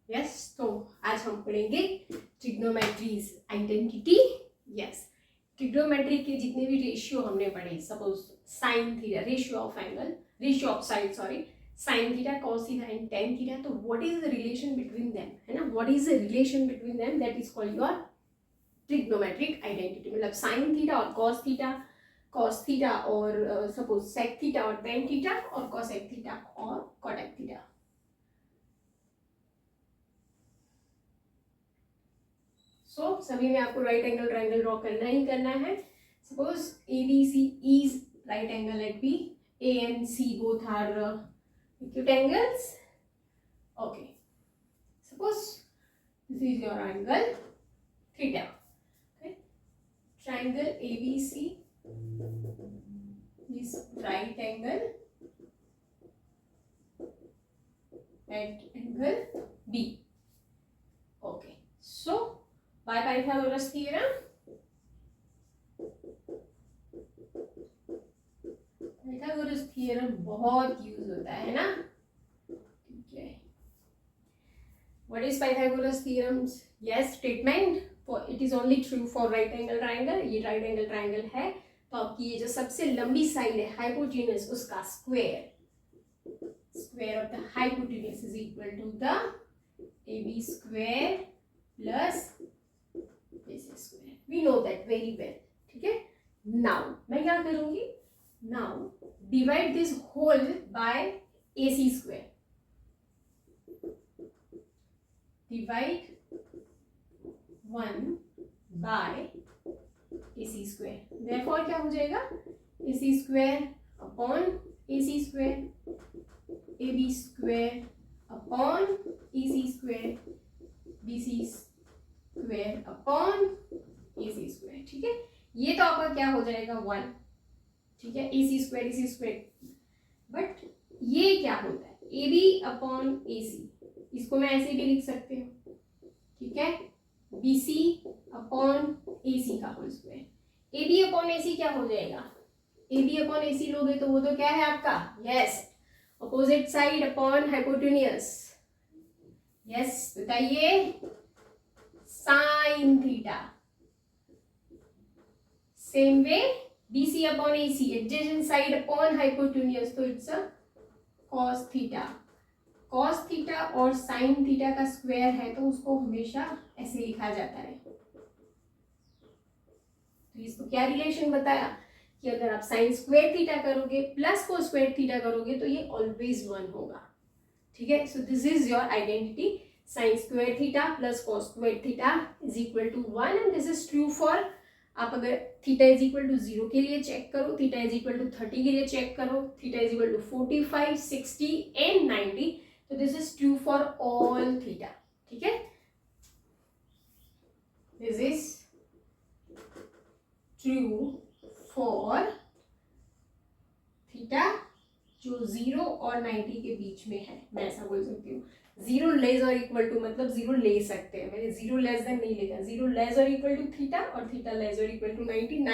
Yes, तो आज हम पढ़ेंगे ट्रिग्नोमेट्रीज आइडेंटिटी। यस, ट्रिग्नोमेट्री के जितने भी रेशियो हमने पढ़े, suppose sine theta, ratio of angle, ratio of side, sorry, sine theta, cos theta and tan theta, तो what is the relation between them, है ना, what is the relation between them, that is called your trigonometric identity. मतलब sine theta और cos theta और suppose sec theta और tan theta, और cosec theta और cot theta. सभी में आपको राइट एंगल ट्रायंगल ड्रॉ करना ही करना है। Suppose A B C is right angle at B, A and C both are acute angles. Okay, suppose this is your angle theta, okay? Triangle ABC is right angle at angle B. Okay, so by Pythagoras theorem, Pythagoras theorem बहुत use होता है ना, ठीक है। What is Pythagoras theorems? Yes, statement for it is only true for right angle triangle. ये right angle triangle है तो आपकी ये जो सबसे लंबी साइड है हाइपोटेन्यूस, उसका square of the hypotenuse is equal to the AB square plus BC square. We know that very well, ठीक है। नाउ मैं क्या करूंगी, now divide this whole by AC square, divide 1 by AC square, therefore क्या हो जाएगा, AC square upon AC square, AB square upon EC square, BC square upon AC square, ठीक है। ये तो आपका क्या हो जाएगा 1, ठीक है, AC स्क्वायर। बट ये क्या होता है, AB अपॉन AC, इसको मैं ऐसे भी लिख सकते हूँ, ठीक है, BC अपॉन AC का whole square. AB upon AC क्या हो जाएगा, AB अपॉन AC लोगे तो वो तो क्या है आपका, yes, opposite side upon hypotenuse. Yes, बताइए, sine theta. Same way BC upon AC, adjacent side upon hypotenuse, तो it's cos theta. cos theta और sin थीटा का स्क्वायर है तो उसको हमेशा ऐसे लिखा जाता है। तो इसको क्या रिलेशन बताया कि अगर आप sin स्क्वायर थीटा करोगे प्लस cos स्क्वायर थीटा करोगे तो ये ऑलवेज 1 होगा, ठीक है। So this is your identity, sin square theta plus cos square theta is equal to 1 and this is true for, आप अगर थीटा इज इक्वल टू 0 के लिए चेक करो, थीटा इज इक्वल टू 30 के लिए चेक करो, theta is equal to 45, 60 and 90, तो this is true for all theta, ठीक है। This is true for theta जो 0 और 90 के बीच में है, मैं ऐसा बोल सकती हूँ। 0 लेस और इक्वल टू मतलब 0 ले सकते हैं, मैंने 0 लेस देन नहीं लिखा, 0 लेस और इक्वल टू थीटा और थीटा लेस और इक्वल टू 90,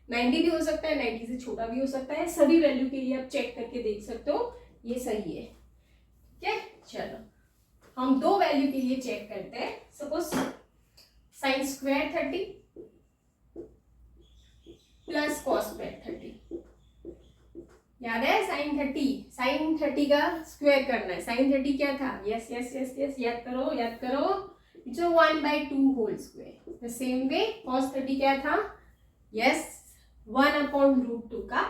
90 भी हो सकता है, 90 से छोटा भी हो सकता है, सभी वैल्यू के लिए आप चेक करके देख सकते हो, ये सही है, ठीक है। चलो हम दो वैल्यू के लिए चेक करते हैं। Suppose sine square 30 plus cos square 30, याद है साइन 30 का स्क्वायर करना है। साइन 30 क्या था, यस यस यस यस, याद करो, it's 1/2 whole square. The same way cos 30 क्या था, यस 1/√2 का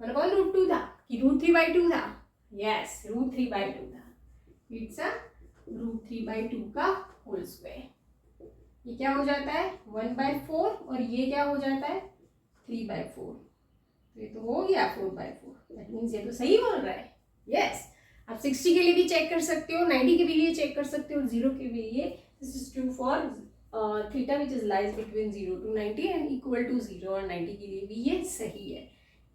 1/√2 था कि √3/2 था, यस √3/2 था, इट्स √3/2 का होल स्क्वायर। ये क्या हो जाता है 1/4 और ये क्या हो जाता है 3/4, ये तो हो गया 4/4, दैट मीन्स ये तो सही बोल रहा है। यस, आप 60 के लिए भी चेक कर सकते हो, 90 के भी लिए चेक कर सकते हो, 0 के भी लिए। This is true for theta which is lies between 0 to 90 and equal to 0 और 90 के लिए भी ये सही है,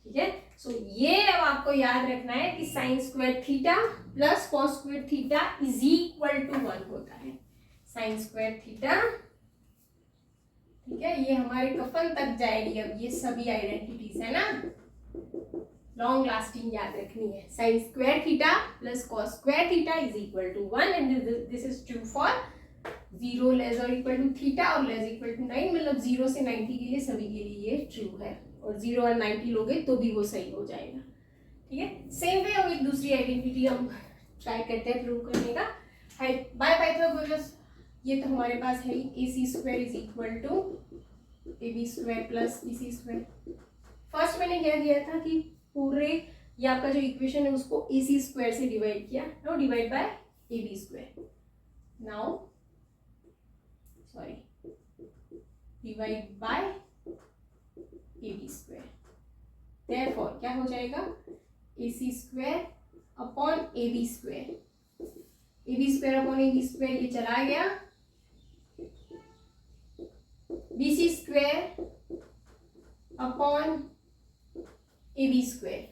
ठीक है। सो ये अब आपको याद रखना है कि sine square theta plus cos square theta is equal to 1 होता है। साइन स्क्वायर थीटा, ठीक है, ये हमारे कफन तक जाएगी अब ये सभी आइडेंटिटीज, है ना। लॉन्ग लास्टिंग याद रखनी है. Sine square theta plus cos square theta is equal to 1 and this is true for 0 less और इक्वल टू थीटा और लेस इक्वल टू 9. मतलब 0 से 90 के लिए सभी के लिए ये ट्रू है, और 0 और 90 लोगे तो भी वो सही हो जाएगा. ठीक है. सेम वे हम एक दूसरी आइडेंटिटी हम ट्राई करते हैं प्रूव करने का. बाय पाइथागोरस ये तो हमारे पास है AC square is equal to AB square plus BC square. First मैंने क्या किया था कि पूरे ये आपका जो इक्वेशन है उसको AC स्क्वायर से डिवाइड किया. Now divide by AB square. Now sorry divide by AB square. Therefore क्या हो जाएगा AC square upon AB square. AB square upon AB square ये चला गया. BC square upon AB square.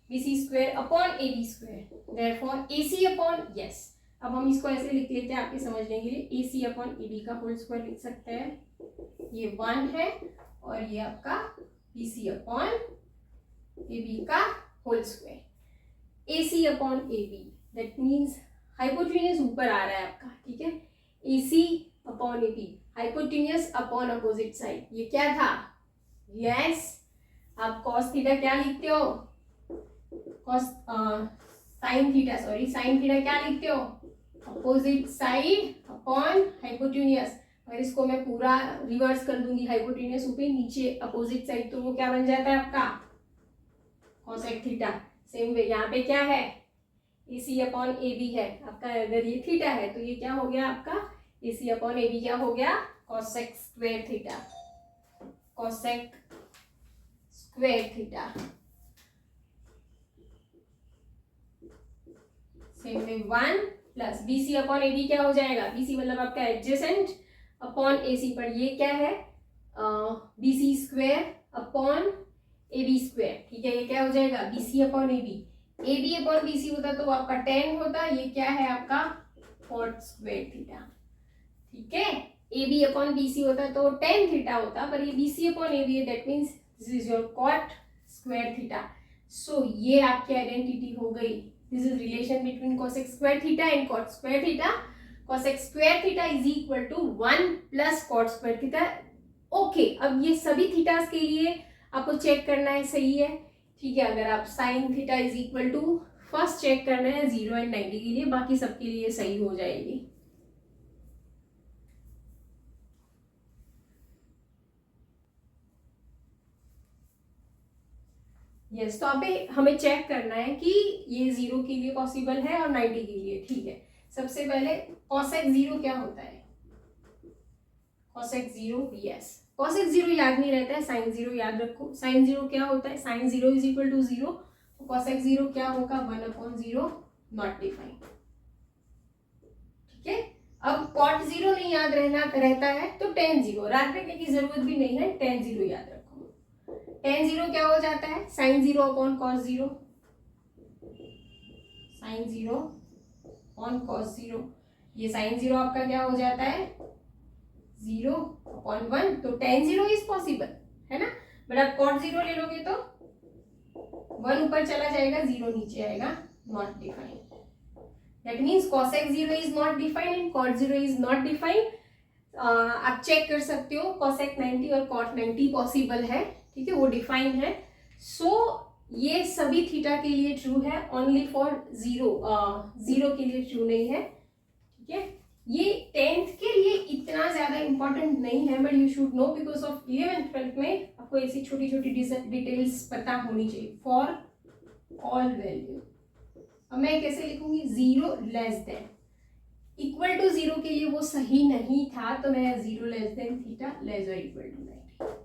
BC square upon AB square. Therefore AC upon yes. अब हम इसको ऐसे लिख लेते हैं आपके समझने के लिए. AC अपॉन AB का होल स्क्वायर लिख सकते हैं. ये 1 है और ये आपका BC अपॉन AB का whole square. AC upon AB that means hypotenuse ऊपर आ रहा है आपका. ठीक है. AC upon AB hypotenuse upon opposite side. ये क्या था? यस आप कॉस थीटा क्या लिखते हो? Cos sine theta sorry sine theta क्या लिखते हो? Opposite side upon hypotenuse. अगर इसको मैं पूरा रिवर्स कर दूंगी हाइपोटेन्यूज ऊपर नीचे अपोजिट साइड तो वो क्या बन जाता है आपका? Cosec theta. सेम वे यहाँ पे क्या है? AC अपॉन AB है आपका. अगर ये थीटा है तो ये क्या हो गया आपका? AC अपॉन AB क्या हो गया? Cosec square theta. Cosec square theta. Same वे 1 प्लस BC अपॉन AB क्या हो जाएगा? BC मतलब आपका एडजेसेंट अपॉन AC. पर ये क्या है? BC square upon AB square. ठीक है. ये क्या हो जाएगा? BC upon AB. AB upon BC होता तो आपका tan होता. ये क्या है आपका? Cot square theta. ठीक है. AB अपॉन BC होता तो tan थीटा होता, पर ये BC अपॉन AB है. That means this is your cot square theta. So ये आपकी आइडेंटिटी हो गई. This is relation between cosec square theta and cot square theta. cosec square theta is equal to 1 plus cot square theta. Okay. अब ये सभी थीटास के लिए आपको चेक करना है. सही है. ठीक है. अगर आप sine theta is equal to first check करना है 0 एंड 90 के लिए, बाकी सबके लिए सही हो जाएगी. यस. तो यहाँ पे हमें चेक करना है कि ये 0 के लिए पॉसिबल है और 90 के लिए. ठीक है. सबसे पहले cosec 0 क्या होता है? cosec 0 yes. cosec 0 याद नहीं रहता है, sin 0 याद रखो. sin 0 क्या होता है? sin 0 is equal to 0. cosec 0 क्या होगा? 1/0 नॉट डिफाइंड. ठीक है. अब cot 0 नहीं याद रहता है तो tan 0 याद रखने की जरूरत भी नहीं है. tan 0 याद रखो. tan 0 क्या हो जाता है? sin 0 upon cos 0. sin 0 upon cos 0. ये sin 0 आपका क्या हो जाता है? 0 अपॉन 1. तो tan 0 इज पॉसिबल है ना. बट आप cot 0 ले लोगे तो 1 ऊपर चला जाएगा, 0 नीचे आएगा. Not defined. That means cosec 0 is not defined and cot 0 is not defined. आप चेक कर सकते हो. cosec 90 और cot 90 पॉसिबल है. ठीक है. वो डिफाइन है. सो ये सभी थीटा के लिए ट्रू है. ओनली फॉर 0 के लिए ट्रू नहीं है. ठीक है. ये 10th के लिए इतना ज्यादा इंपॉर्टेंट नहीं है, but you should know because of 11th 12th में आपको ऐसी छोटी छोटी डिटेल्स पता होनी चाहिए. For all value. अब मैं कैसे लिखूंगी? 0 लेस देन इक्वल टू 0 के लिए वो सही नहीं था, तो मैं 0 लेस देन थीटा लेस और equal to 90.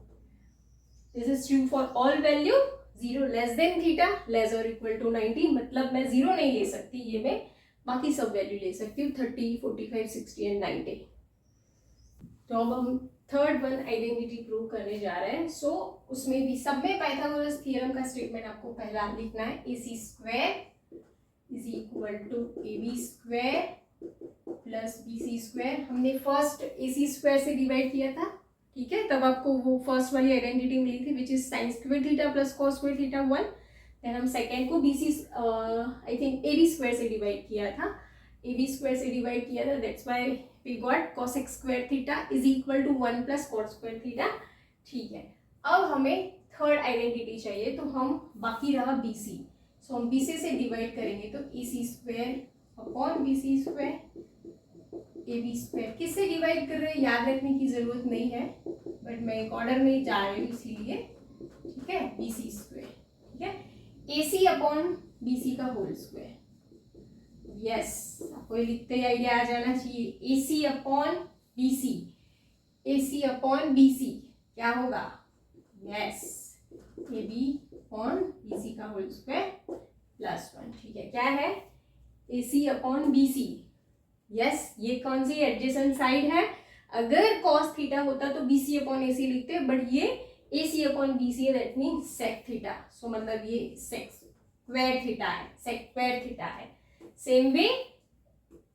This is true for all value. 0 less than theta less और इक्वल टू 90. मतलब मैं 0 नहीं ले सकती, ये मैं बाकी सब वैल्यू ले सकती हूँ. 30, 45, 60 एंड 90. तो अब हम थर्ड वन आइडेंटिटी प्रूव करने जा रहे हैं. सो उसमें भी सब में पाइथागोरस थ्योरम का स्टेटमेंट आपको पहला लिखना है. AC square is equal to AB square plus BC square. हमने फर्स्ट AC स्क्वायर से डिवाइड किया था. ठीक है. तब आपको वो फर्स्ट वाली आइडेंटिटी मिली थी which is sine square theta plus cos square theta 1. Then हम सेकेंड को BC I think AB square से डिवाइड किया था, AB स्क्वायर से डिवाइड किया था, that's why we got cos x square theta is equal to 1 plus cot square theta. ठीक है, अब हमें थर्ड आइडेंटिटी चाहिए, तो हम बाकी रहा BC, सो हम BC से डिवाइड करेंगे तो AC square upon BC square, AB square. किससे डिवाइड कर रहे हैं याद रखने की जरूरत नहीं है, बट मैं एक ऑर्डर में जा रही हूँ इसीलिए। ठीक है, BC स्क्वायर, ठीक है, AC अपॉन BC का होल स्क्वायर। यस, आपको लिखते ही आइडिया आ जाना चाहिए, AC upon BC, AC upon BC क्या होगा, यस, AB अपॉन BC का होल स्क्वायर प्लस 1। ठीक है, क्या है, AC अपॉन BC। यस, ये कौन सी एडजेसेंट साइड है, अगर cos थीटा होता तो BC अपॉन AC लिखते, बट ये AC अपॉन BC है, दैट मीन sec थीटा, सो मतलब ये sec स्क्वायर थीटा है, sec स्क्वायर थीटा है। Same way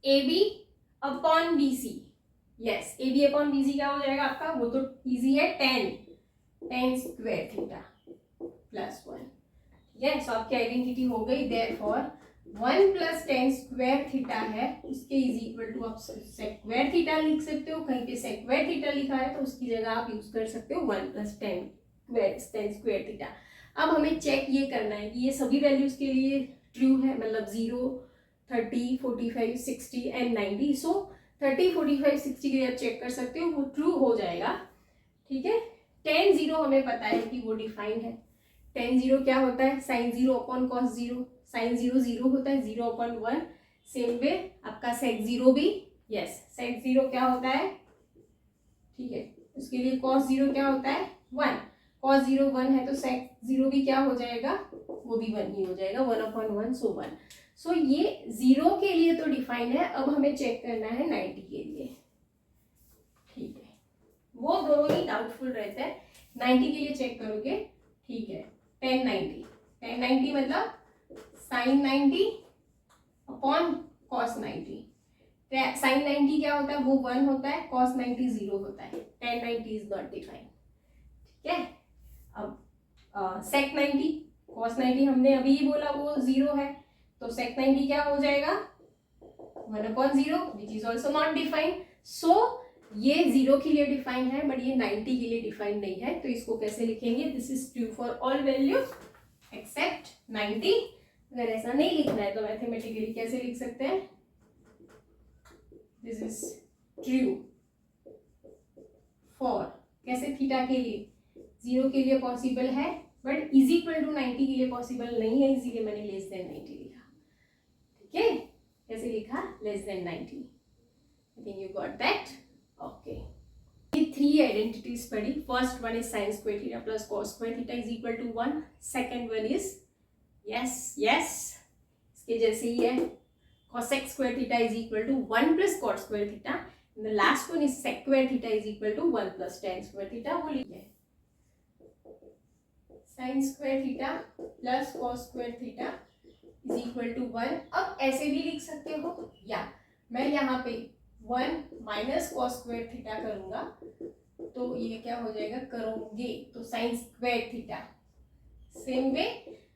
AB upon BC, yes, AB upon BC क्या हो जाएगा आपका, वो तो इजी है, tan स्क्वायर थीटा प्लस 1। ठीक है, सो आपकी आइडेंटिटी हो गई, therefore 1 plus tan square theta है, उसके इज इक्वल टू आप sec स्क्वायर थीटा लिख सकते हो, कहीं पे sec स्क्वायर थीटा लिखा है तो उसकी जगह आप यूज कर सकते हो 1 प्लस tan स्क्वायर थीटा। अब हमें चेक ये करना है कि ये सभी वैल्यूज के लिए ट्रू है, मतलब 0, 30, 45, 60 एंड 90। सो 30, 45, 60 के लिए आप चेक कर सकते हो, वो ट्रू हो जाएगा। ठीक है, tan 0 हमें पता है कि वो डिफाइंड है, tan 0 क्या होता है, sin 0 अपॉन cos 0, sin 0 0 होता है, 0 अपॉन 1। सेम वे आपका sec 0 भी, यस, sec 0 क्या होता है, ठीक है, उसके लिए cos 0 क्या होता है 1, cos 0 1 है तो sec 0 भी क्या हो जाएगा, वो भी 1 ही हो जाएगा, 1 अपॉन 1 सो 1। सो ये 0 के लिए तो डिफाइन है, अब हमें चेक करना है 90 के लिए। ठीक है, वो दोनों ही डाउटफुल रहते हैं, 90 के लिए चेक करोगे। ठीक है, tan 90 मतलब sin 90 अपॉन cos 90। sin 90 क्या होता है, वो 1 होता है, cos 90 0 होता है, tan 90 इज नॉट डिफाइंड। ठीक है, अब sec 90, cos 90 हमने अभी ही बोला वो 0 है, तो sec 90 क्या हो जाएगा 1 upon 0 which is also not defined. So ये 0 के लिए डिफाइंड है, बट ये 90 के लिए डिफाइंड नहीं है, तो इसको कैसे लिखेंगे, this is true for all value except 90। अगर ऐसा नहीं लिखना है तो मैथमेटिकली कैसे लिख सकते हैं, दिस इज ट्रू फॉर, कैसे, थीटा के लिए, 0 के लिए पॉसिबल है बट इज इक्वल टू 90 के लिए पॉसिबल नहीं है, इसीलिए मैंने लेस देन 90 लिखा। ठीक है, कैसे लिखा, less than 90। I think you got that. Okay, ये 3 आइडेंटिटीज पढ़ी। First one is sin square theta plus cos square theta is equal to 1। Second one is yes इसके जैसे ही है, cos x square theta is equal to 1 plus cot square theta. The last one is sec square theta is equal to 1 plus tan square theta. वो लिखिए, sin square theta plus cos square theta is equal to 1। अब ऐसे भी लिख सकते हो, या मैं यहाँ पे 1 माइनस cos स्क्वायर थीटा करूंगा तो ये क्या हो जाएगा, करोगे तो sin स्क्वायर थीटा। सेम वे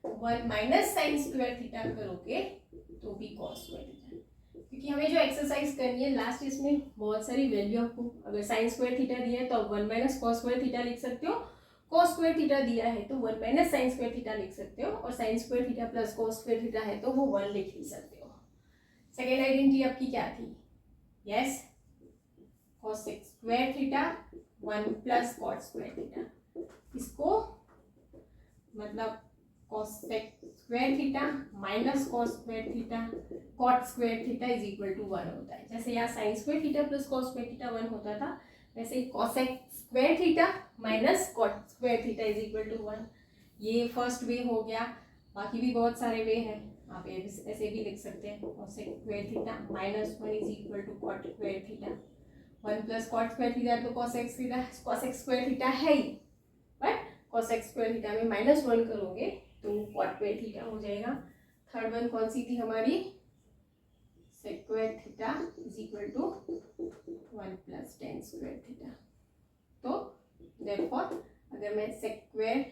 1 माइनस sin स्क्वायर थीटा करोगे तो भी cos स्क्वायर थीटा, क्योंकि हमें जो एक्सरसाइज करनी है लास्ट, इसमें बहुत सारी वैल्यू आपको, अगर sin स्क्वायर थीटा दिया है तो आप 1 माइनस cos स्क्वायर थीटा लिख सकते हो, cos स्क्वायर थीटा दिया है तो 1 माइनस sin स्क्वायर थीटा लिख सकते हो, और sin square theta plus cos square theta है तो वो 1 लिख ही सकते हो। सेकेंड आइडेंटिटी आपकी क्या थी, yes, cos square theta 1 plus cot square theta, इसको मतलब cos square theta minus cos square theta cot square theta is equal to 1 होता है। जैसे यहाँ sin square theta plus cos square theta 1 होता था, वैसे ही cos square theta minus cot square theta is equal to 1। ये फर्स्ट वे हो गया, बाकी भी बहुत सारे वे हैं, आप ऐसे भी लिख सकते हैं, cos square theta minus 1 is equal to cot square theta, 1 plus cot square theta तो cos स्क्वायर थीटा है ही, बट cos स्क्वायर थीटा में माइनस 1 करोगे तो cot स्क्वायर थीटा हो जाएगा। थर्ड वन कौन सी थी हमारी, sec square theta is equal to 1 plus tan square theta. तो देयरफॉर अगर मैं sec square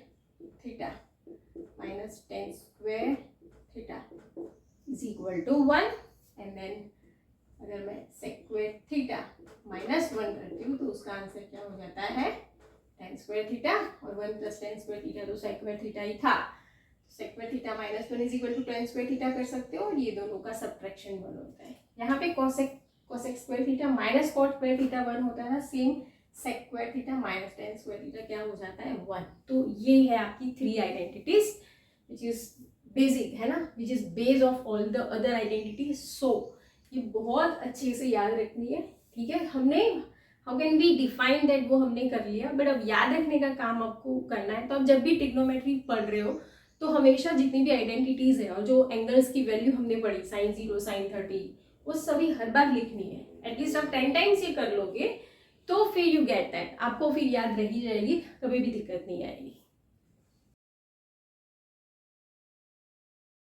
theta minus tan square theta is equal to 1 and then अगर मैं सेक्वेट थीटा माइनस 1 करती हूँ तो उसका आंसर क्या हो जाता है टेन स्क्वायर थीटा, और 1 प्लस टेन स्क्वायर थीटा तो सेक्वेट थीटा ही था, सेक्वेट theta minus 1 is equal to tan square theta कर सकते हो और ये दोनों का सब्ट्रैक्शन 1 होता है। यहाँ पे cosec square theta minus cot square theta 1 होता था, सेम सेक्वेट theta minus tan square theta क्या हो जाता है 1। तो ये है आपकी 3 आइडेंटिटीज विच इज बेसिक है ना, which is base of all the other identities. So ये बहुत अच्छे से याद रखनी है, ठीक है। हमने how can we define that वो हमने कर लिया, बट अब याद रखने का काम आपको करना है। तो आप जब भी ट्रिग्नोमेट्री पढ़ रहे हो तो हमेशा जितनी भी आइडेंटिटीज है और जो एंगल्स की वैल्यू हमने पढ़ी sin 0 sin 30 वो सभी हर बार लिखनी है। एटलीस्ट आप 10 टाइम्स ये कर लोगे तो फिर यू गेट दैट, आपको फिर याद रही जाएगी, कभी भी दिक्कत नहीं आएगी।